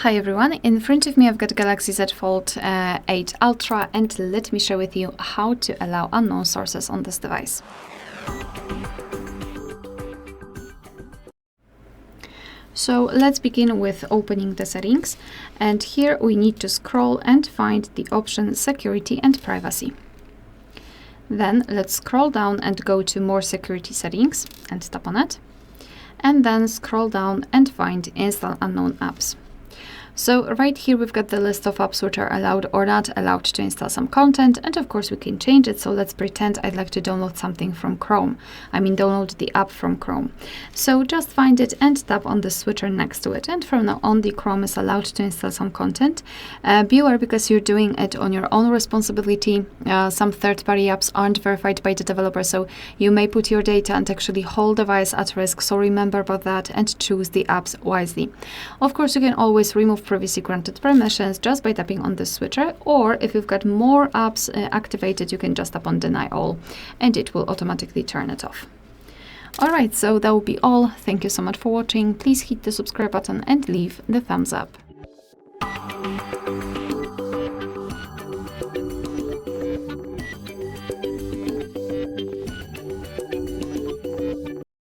Hi everyone, in front of me I've got Galaxy Z Fold 8 Ultra, and let me share with you how to allow unknown sources on this device. So let's begin with opening the settings, and here we need to scroll and find the option Security and Privacy. Then let's scroll down and go to More Security Settings and tap on it, and then scroll down and find Install Unknown Apps. So right here we've got the list of apps which are allowed or not allowed to install some content, and of course we can change it. So let's pretend I'd like to download something from Chrome. Download the app from Chrome. So just find it and tap on the switcher next to it, and from now on the Chrome is allowed to install some content. Beware, because you're doing it on your own responsibility. Some third-party apps aren't verified by the developer, so you may put your data and actually whole device at risk. So remember about that and choose the apps wisely. Of course, you can always remove previously granted permissions just by tapping on the switcher, or if you've got more apps activated, you can just tap on Deny All and it will automatically turn it off. Alright, so that will be all. Thank you so much for watching. Please hit the subscribe button and leave the thumbs up.